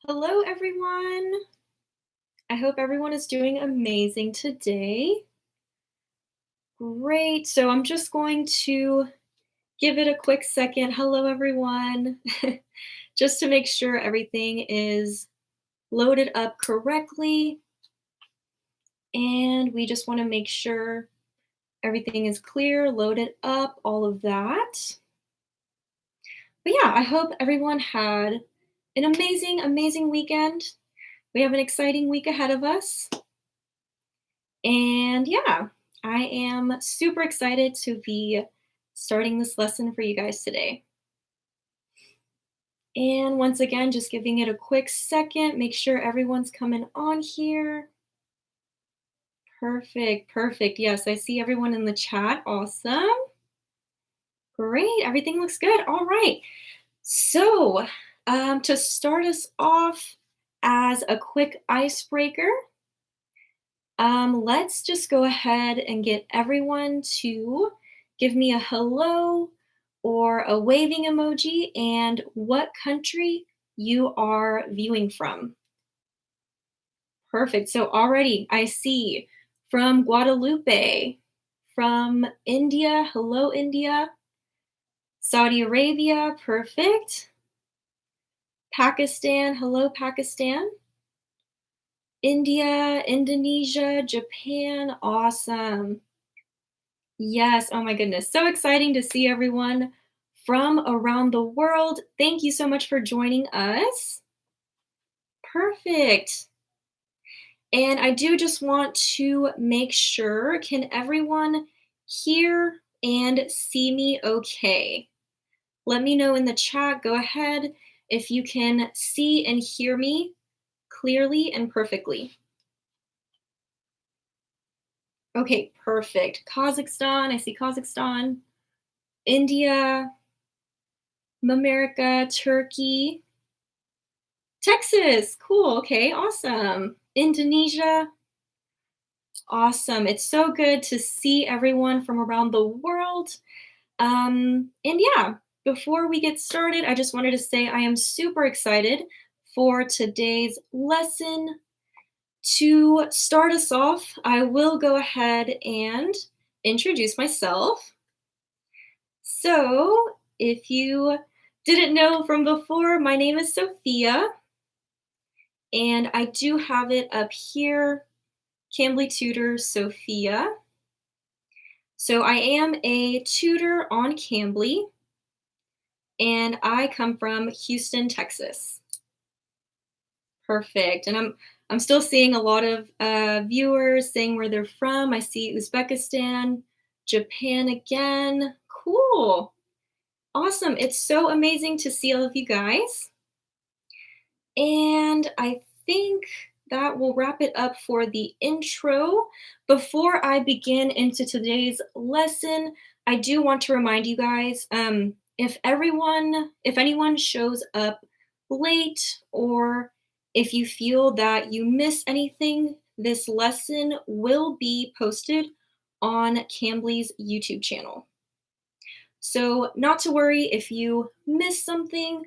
Hello, everyone. I hope everyone is doing amazing today. Great. So I'm just going to give it a quick second. Hello, everyone. Just to make sure everything is loaded up correctly. And we just want to make sure everything is clear, loaded up, all of that. But yeah, I hope everyone had an amazing, amazing weekend. We have an exciting week ahead of us. And yeah, I am super excited to be starting this lesson for you guys today. And once again, just giving it a quick second, make sure everyone's coming on here. Perfect, perfect. Yes, I see everyone in the chat. Awesome. Great, everything looks good. All right. So, to start us off as a quick icebreaker, let's just go ahead and get everyone to give me a hello or a waving emoji and what country you are viewing from. Perfect. So already I see from Guadalupe, from India, hello India, Saudi Arabia, perfect. Pakistan, hello Pakistan. India, Indonesia, Japan, awesome. Yes, oh my goodness. So exciting to see everyone from around the world. Thank you so much for joining us. Perfect. And I do just want to make sure, can everyone hear and see me okay? Let me know in the chat. Go ahead if you can see and hear me clearly and perfectly. Okay, perfect. Kazakhstan, I see Kazakhstan, India, America, Turkey, Texas. Cool. Okay, awesome. Indonesia. Awesome. It's so good to see everyone from around the world. And yeah, before we get started, I just wanted to say I am super excited for today's lesson. To start us off, I will go ahead and introduce myself. So, if you didn't know from before, my name is Sophia, and I do have it up here, Cambly Tutor Sophia. So I am a tutor on Cambly, and I come from Houston, Texas. Perfect. And I'm still seeing a lot of viewers saying where they're from. I see Uzbekistan, Japan again. Cool. Awesome. It's so amazing to see all of you guys. And I think that will wrap it up for the intro. Before I begin into today's lesson, I do want to remind you guys, if anyone shows up late or if you feel that you miss anything, this lesson will be posted on Cambly's YouTube channel. So, not to worry if you miss something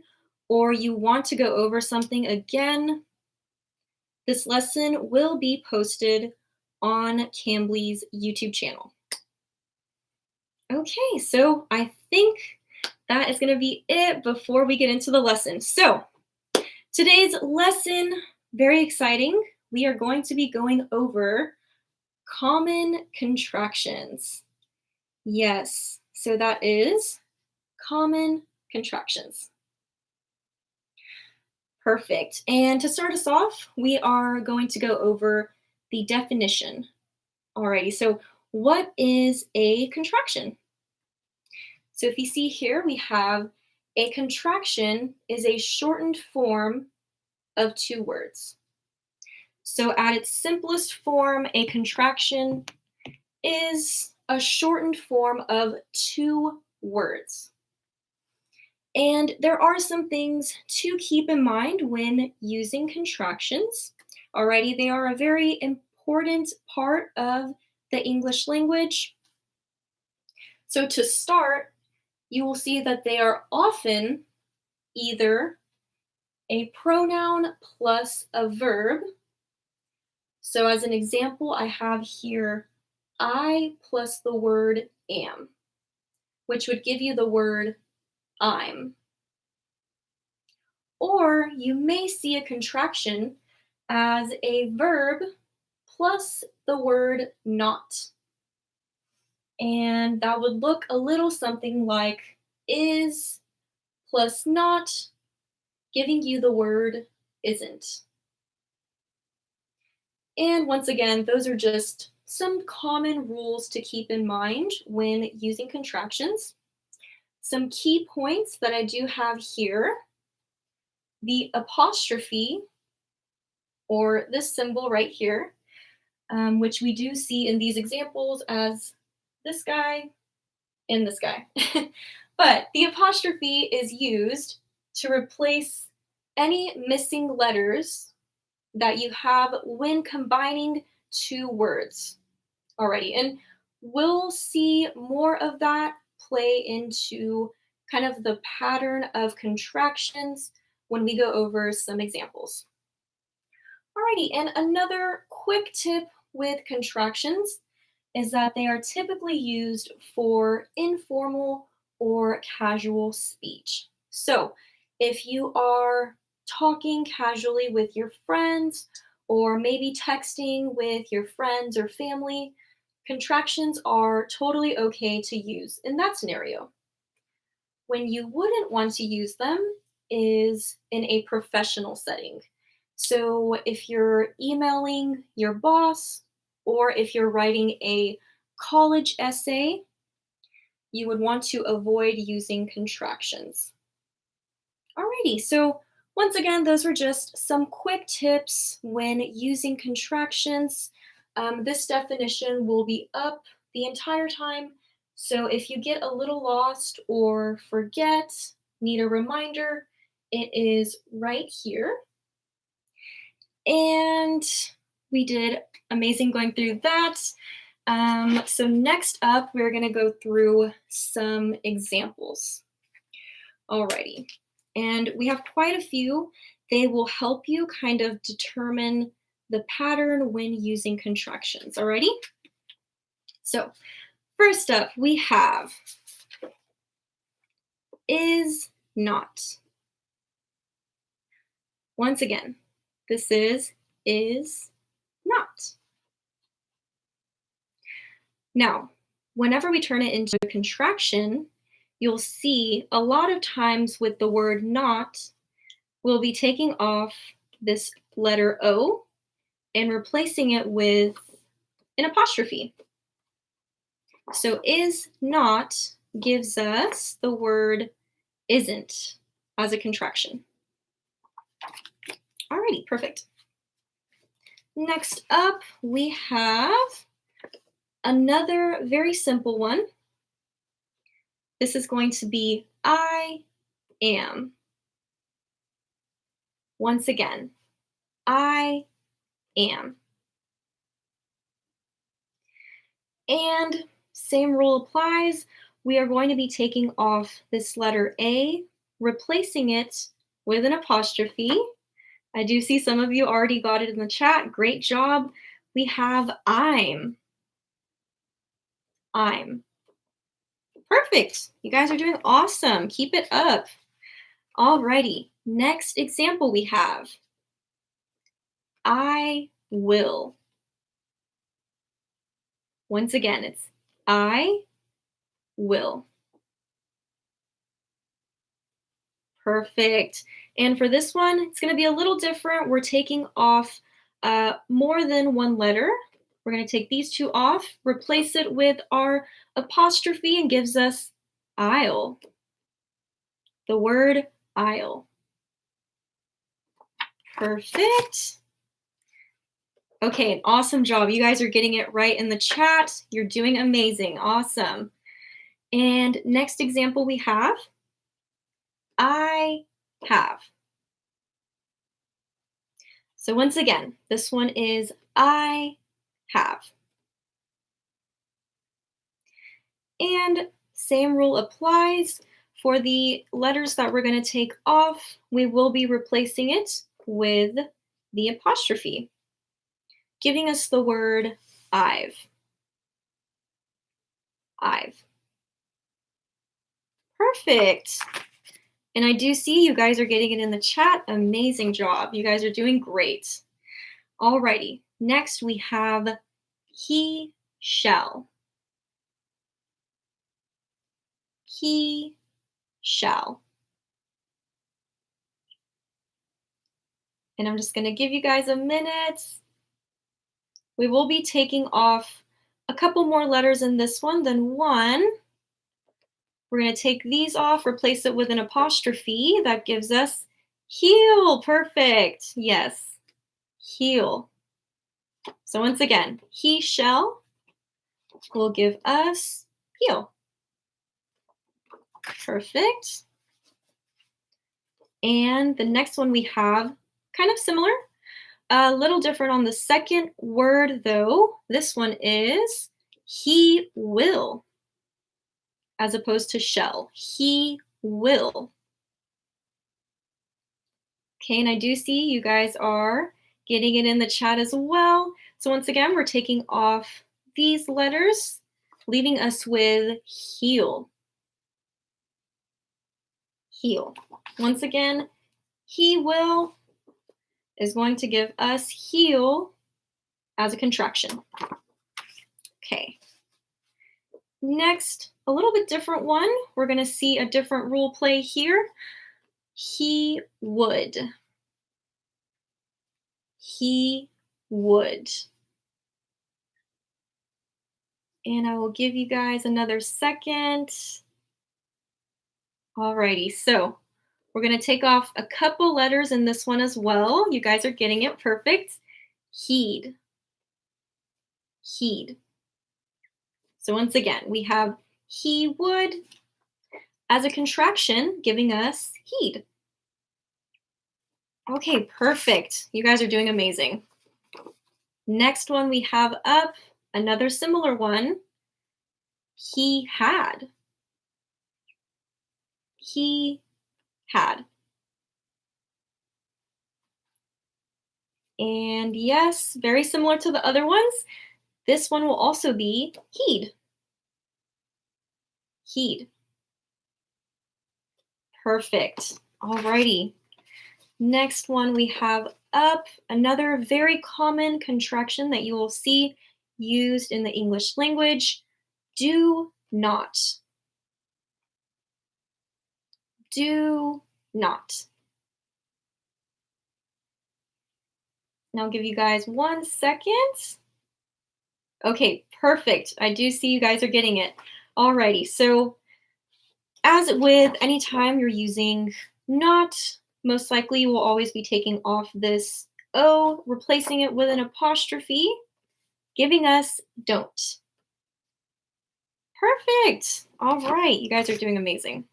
or you want to go over something again, this lesson will be posted on Cambly's YouTube channel. Okay, so I think that is going to be it before we get into the lesson. So, today's lesson, very exciting. We are going to be going over common contractions. Yes, so that is common contractions. Perfect. And to start us off, we are going to go over the definition. Alrighty, so what is a contraction? So if you see here, we have a contraction is a shortened form of two words. So at its simplest form, a contraction is a shortened form of two words. And there are some things to keep in mind when using contractions. Alrighty, they are a very important part of the English language. So to start, you will see that they are often either a pronoun plus a verb. So as an example, I have here I plus the word am, which would give you the word I'm. Or you may see a contraction as a verb plus the word not. And that would look a little something like is plus not, giving you the word isn't. And once again, those are just some common rules to keep in mind when using contractions. Some key points that I do have here: the apostrophe, or this symbol right here, which we do see in these examples as this guy and this guy. But the apostrophe is used to replace any missing letters that you have when combining two words already. And we'll see more of that play into kind of the pattern of contractions when we go over some examples. Alrighty, and another quick tip with contractions is that they are typically used for informal or casual speech. So if you are talking casually with your friends, or maybe texting with your friends or family, contractions are totally okay to use in that scenario. When you wouldn't want to use them is in a professional setting. So if you're emailing your boss, or if you're writing a college essay, you would want to avoid using contractions. Alrighty, so once again, those were just some quick tips when using contractions. This definition will be up the entire time, so if you get a little lost or forget, need a reminder, it is right here. And we did amazing going through that. So next up, we're going to go through some examples. Alrighty, and we have quite a few. They will help you kind of determine the pattern when using contractions. Alrighty? So first up, we have is not. Once again, this is not. Now, whenever we turn it into a contraction, you'll see a lot of times with the word not, we'll be taking off this letter O and replacing it with an apostrophe. So is not gives us the word isn't as a contraction. Alrighty, perfect. Next up, we have another very simple one. This is going to be I am. Once again, I am. And same rule applies. We are going to be taking off this letter A, replacing it with an apostrophe. I do see some of you already got it in the chat. Great job. We have I'm. I'm. Perfect. You guys are doing awesome. Keep it up. Alrighty. Next example we have I will. Once again, it's I will. Perfect. And for this one, it's going to be a little different. We're taking off more than one letter. We're going to take these two off, replace it with our apostrophe, and gives us I'll. The word I'll. Perfect. Okay, awesome job. You guys are getting it right in the chat. You're doing amazing. Awesome. And next example we have I have. So once again, this one is I have. And same rule applies. For the letters that we're going to take off, we will be replacing it with the apostrophe, giving us the word I've. I've. Perfect. And I do see you guys are getting it in the chat. Amazing job. You guys are doing great. Alrighty. Next we have he shall. He shall. And I'm just going to give you guys a minute. We will be taking off a couple more letters in this one than one. We're going to take these off, replace it with an apostrophe. That gives us heal. Perfect. Yes. Heal. So once again, he shall will give us heal. Perfect. And the next one we have kind of similar, a little different on the second word though. This one is he will, as opposed to shall. He will. Okay, and I do see you guys are getting it in the chat as well. So once again, we're taking off these letters, leaving us with heal. Heal. Once again, he will is going to give us heal as a contraction. Okay. Next, a little bit different one. We're going to see a different rule play here. He would. He would. And I will give you guys another second. Alrighty, so we're going to take off a couple letters in this one as well. You guys are getting it perfect. Heed. Heed. So once again, we have he would as a contraction, giving us heed. Okay, perfect. You guys are doing amazing. Next one we have up, another similar one. He had. He had. And yes, very similar to the other ones. This one will also be heed. Heed. Perfect. Alrighty. Next one we have up, another very common contraction that you will see used in the English language. Do not. Do not. And I'll give you guys 1 second. Okay, perfect. I do see you guys are getting it. Alrighty, so as with any time you're using not, most likely you will always be taking off this O, replacing it with an apostrophe, giving us don't. Perfect. All right, you guys are doing amazing.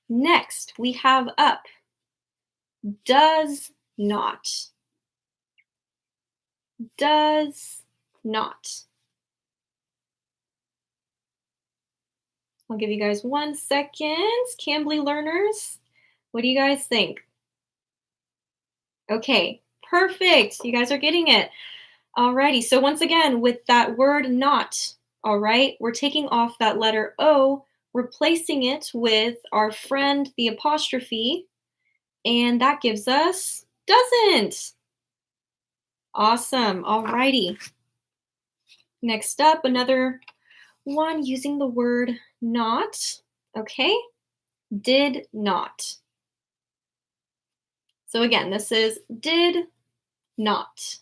Next, we have up, does not. Does not. I'll give you guys 1 second. Cambly learners, what do you guys think? Okay, perfect. You guys are getting it. Alrighty, so once again, with that word not, all right, we're taking off that letter O, replacing it with our friend, the apostrophe, and that gives us doesn't. Awesome, alrighty. Next up, another one using the word not, okay, did not. So again, this is did not.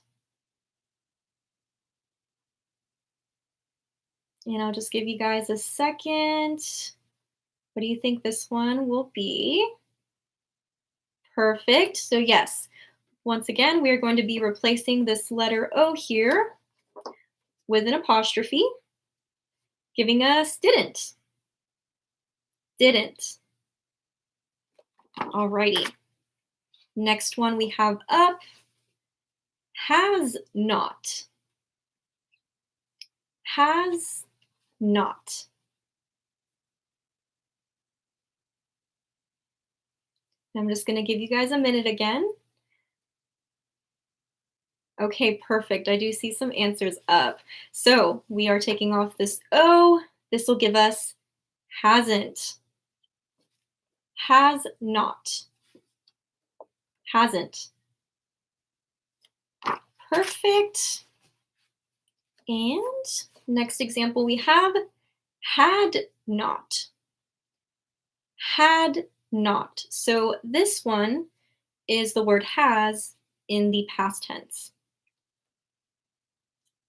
And I'll just give you guys a second. What do you think this one will be? Perfect. So yes, once again, we are going to be replacing this letter O here with an apostrophe, giving us didn't. Didn't. Alrighty. Next one we have up, has not. Has not. I'm just going to give you guys a minute again. Okay, perfect. I do see some answers up. So we are taking off this O. This will give us hasn't, has not, hasn't. Perfect. And next example we have had not, had not. So this one is the word has in the past tense.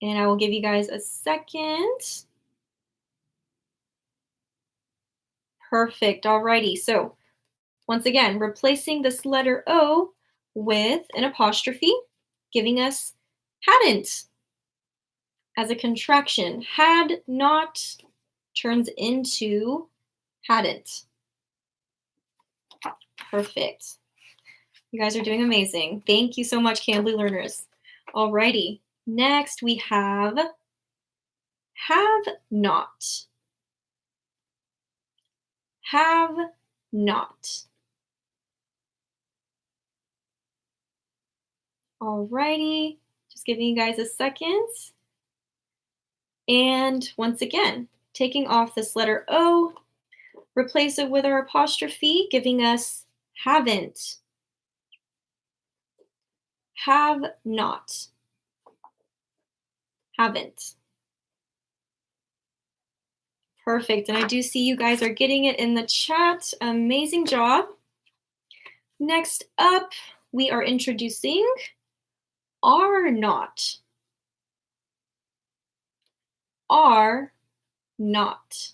And I will give you guys a second. Perfect. Alrighty. So once again, replacing this letter O with an apostrophe, giving us hadn't as a contraction. Had not turns into hadn't. Perfect. You guys are doing amazing. Thank you so much, Cambly learners. Alrighty. Next we have not. Have not. Alrighty. Just giving you guys a second. And once again, taking off this letter O, replace it with our apostrophe, giving us haven't. Have not. Haven't. Perfect. And I do see you guys are getting it in the chat. Amazing job. Next up, we are introducing are not. Are not.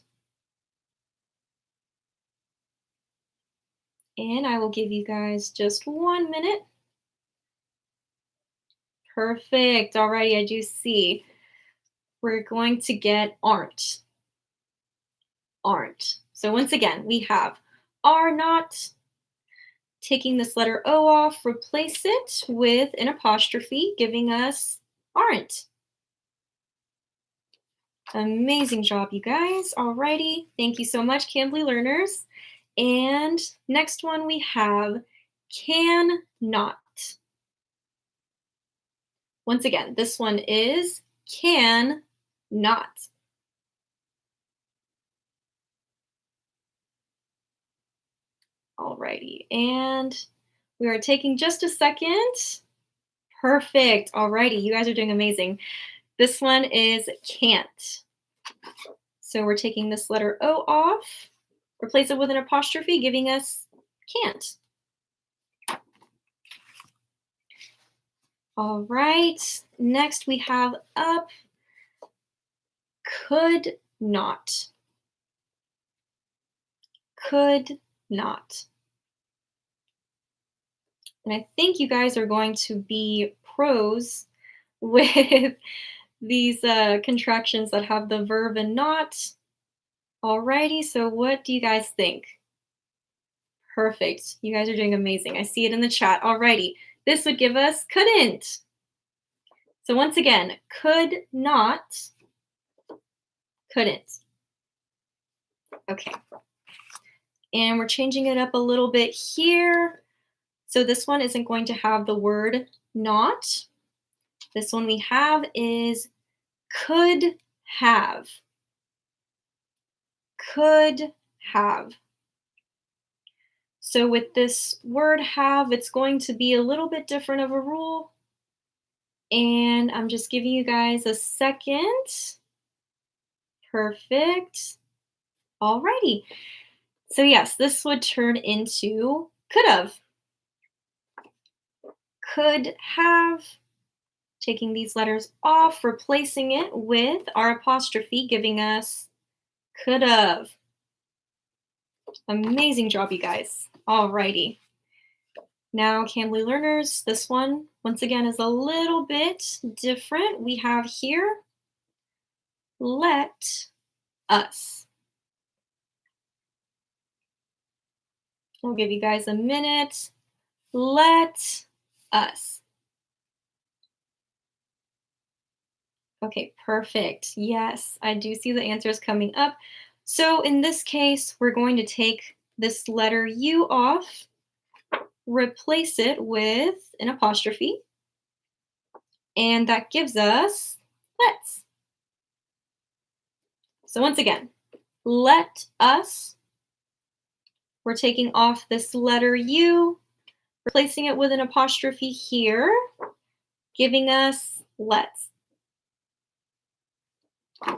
And I will give you guys just 1 minute. Perfect. Alrighty, I do see. We're going to get aren't. Aren't. So once again, we have are not. Taking this letter O off, replace it with an apostrophe, giving us aren't. Amazing job, you guys. Alrighty. Thank you so much, Cambly learners. And next one we have can not. Once again, this one is can not. Alrighty, and we are taking just a second. Perfect. Alrighty, you guys are doing amazing. This one is can't. So we're taking this letter O off, replace it with an apostrophe, giving us can't. All right, next we have up could not. Could not. And I think you guys are going to be pros with these contractions that have the verb and not. Alrighty, so what do you guys think? Perfect. You guys are doing amazing. I see it in the chat. Alrighty, this would give us couldn't. So once again, could not, couldn't. Okay. And we're changing it up a little bit here. So this one isn't going to have the word not. This one we have is could have. Could have. So with this word have, it's going to be a little bit different of a rule. And I'm just giving you guys a second. Perfect. Alrighty. So yes, this would turn into could have. Could have. Taking these letters off, replacing it with our apostrophe, giving us could have. Amazing job, you guys. Alrighty. Now, Cambly learners, this one, once again, is a little bit different. We have here, let us. I'll give you guys a minute. Let us. Okay, perfect. Yes, I do see the answers coming up. So in this case, we're going to take this letter U off, replace it with an apostrophe, and that gives us let's. So once again, let us, we're taking off this letter U, replacing it with an apostrophe here, giving us let's.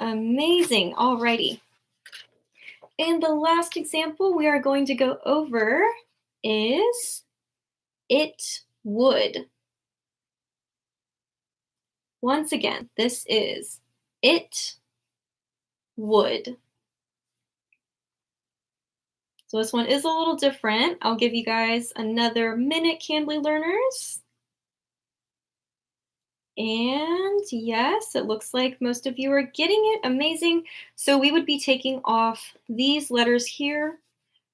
Amazing, alrighty. And the last example we are going to go over is it would. Once again, this is it would. So this one is a little different. I'll give you guys another minute, Cambly learners. And yes, it looks like most of you are getting it. Amazing. So we would be taking off these letters here,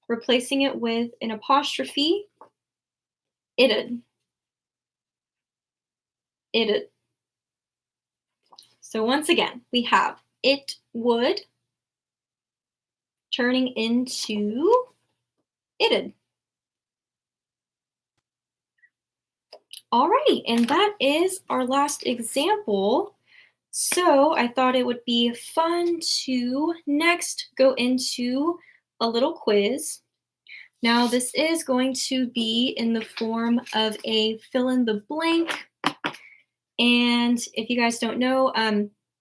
replacing it with an apostrophe. It'd. It'd. So once again, we have it would turning into it'd. Alrighty, and that is our last example. So I thought it would be fun to next go into a little quiz. Now this is going to be in the form of a fill in the blank. And if you guys don't know,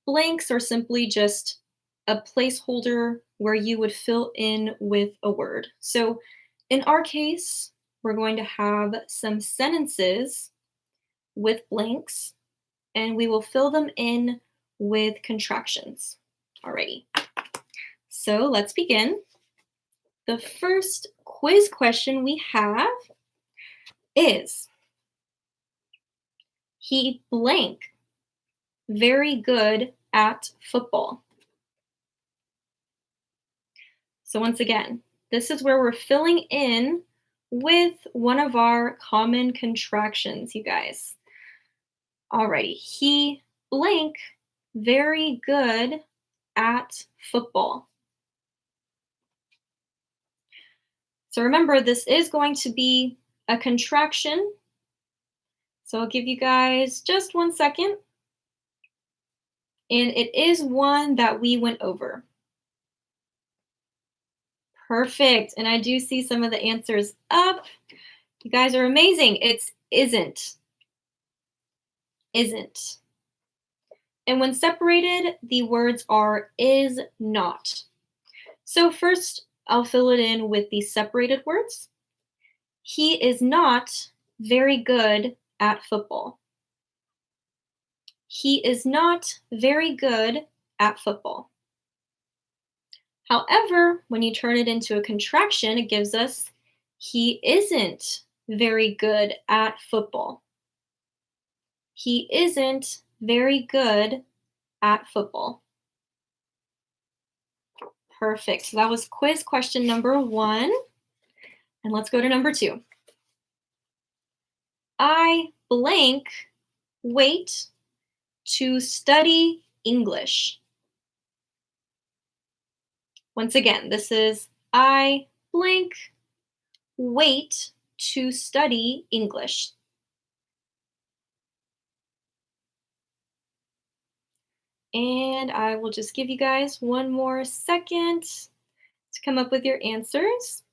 blanks are simply just a placeholder where you would fill in with a word. So in our case, we're going to have some sentences with blanks, and we will fill them in with contractions. Alrighty. So let's begin. The first quiz question we have is, he blank very good at football. So once again, this is where we're filling in with one of our common contractions, you guys. Alrighty, he blank very good at football. So remember, this is going to be a contraction. So I'll give you guys just 1 second. And it is one that we went over. Perfect. And I do see some of the answers up. You guys are amazing. It's isn't. Isn't. And when separated, the words are is not. So first, I'll fill it in with the separated words. He is not very good at football. He is not very good at football. However, when you turn it into a contraction, it gives us he isn't very good at football. He isn't very good at football. Perfect. So that was quiz question number 1. And let's go to number 2. I blank wait to study English. Once again, this is I blank wait to study English. And I will just give you guys 1 more second to come up with your answers.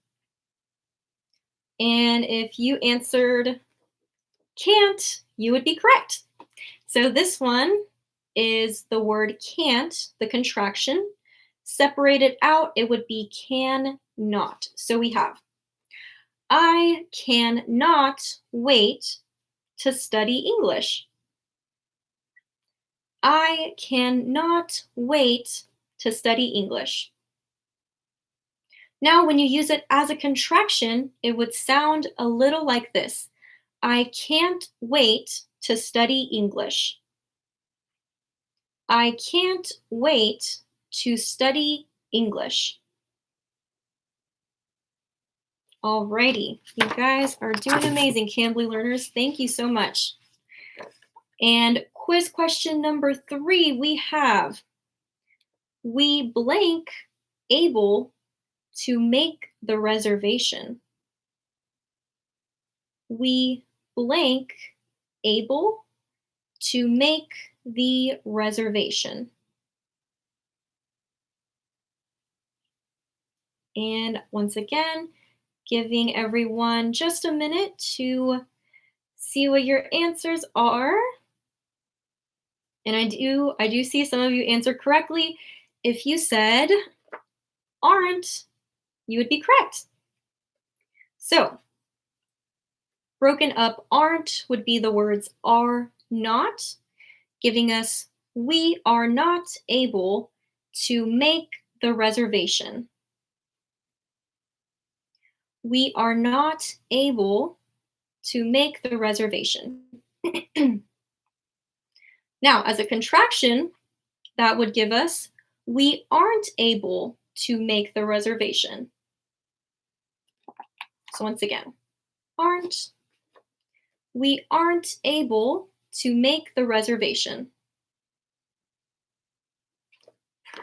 And if you answered can't, you would be correct. So this one is the word can't, the contraction. Separated out, it would be can not. So we have, I cannot wait to study English. I cannot wait to study English. Now, when you use it as a contraction, it would sound a little like this. I can't wait to study English. I can't wait to study English. Alrighty, you guys are doing amazing, Cambly learners. Thank you so much. And quiz question number 3, we have, we blank able to make the reservation. we blank able to make the reservation? And once again, giving everyone just a minute to see what your answers are. And I do see some of you answered correctly. If you said aren't, you would be correct. So, broken up aren't would be the words are not, giving us we are not able to make the reservation. We are not able to make the reservation. Now, as a contraction, that would give us we aren't able to make the reservation. So once again, aren't. We aren't able to make the reservation.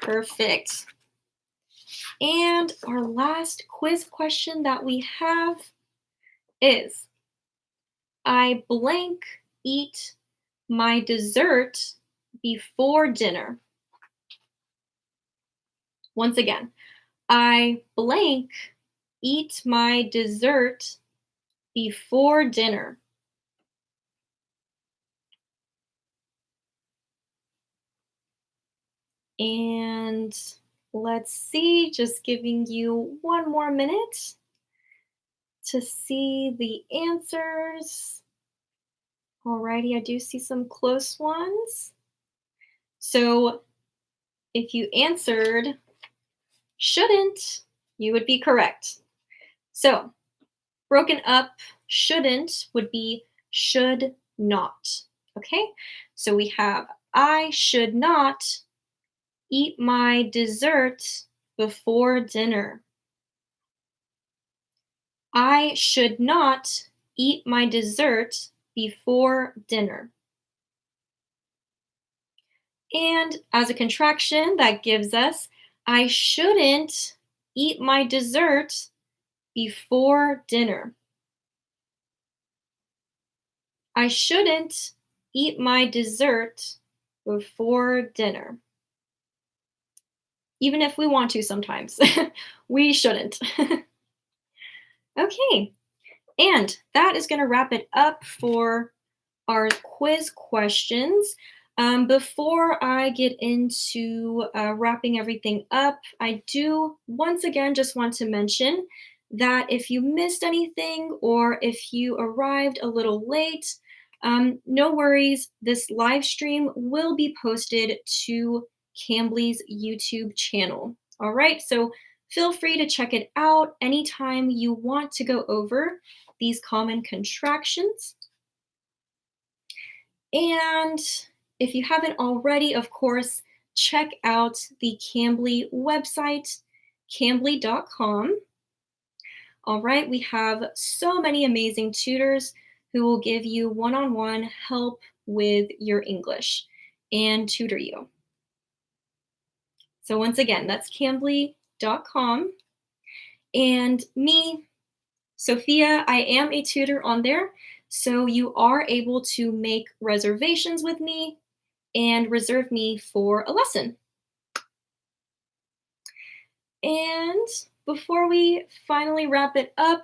Perfect. And our last quiz question that we have is, I blank eat my dessert before dinner. Once again, I blank eat my dessert before dinner. And let's see, just giving you one more minute to see the answers. Alrighty, I do see some close ones. So if you answered shouldn't, you would be correct. So broken up shouldn't would be should not. Okay, so we have I should not eat my dessert before dinner. I should not eat my dessert before dinner. And as a contraction, that gives us I shouldn't eat my dessert before dinner. I shouldn't eat my dessert before dinner. Even if we want to sometimes, we shouldn't. Okay, and that is going to wrap it up for our quiz questions. Before I get into wrapping everything up, I do once again just want to mention that if you missed anything or if you arrived a little late, no worries. This live stream will be posted to Cambly's YouTube channel. All right, so feel free to check it out anytime you want to go over these common contractions. And if you haven't already, of course, check out the Cambly website, cambly.com. All right, we have so many amazing tutors who will give you one-on-one help with your English and tutor you. So once again, that's cambly.com. And me, Sophia, I am a tutor on there. So you are able to make reservations with me and reserve me for a lesson. And before we finally wrap it up,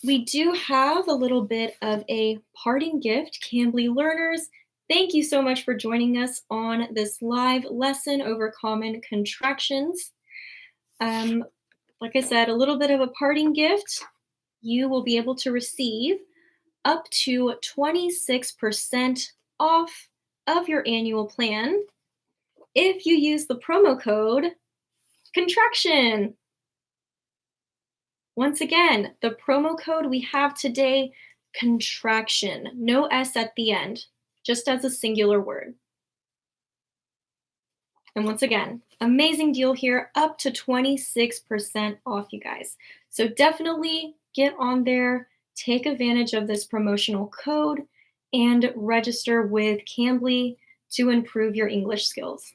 we do have a little bit of a parting gift. Cambly learners, thank you so much for joining us on this live lesson over common contractions. Like I said, a little bit of a parting gift. You will be able to receive up to 26% off of your annual plan if you use the promo code contraction. Once again, the promo code we have today, contraction, no S at the end, just as a singular word. And once again, amazing deal here, up to 26% off, you guys. So definitely get on there, take advantage of this promotional code, and register with Cambly to improve your English skills.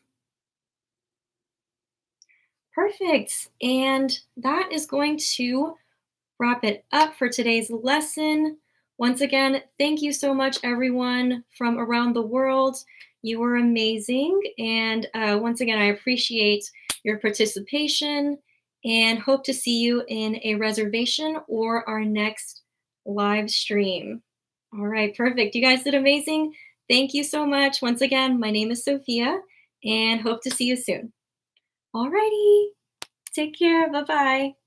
Perfect. And that is going to wrap it up for today's lesson. Once again, thank you so much, everyone from around the world. You were amazing. And once again, I appreciate your participation and hope to see you in a reservation or our next live stream. All right, perfect. You guys did amazing. Thank you so much. Once again, my name is Sophia and hope to see you soon. All righty. Take care. Bye bye.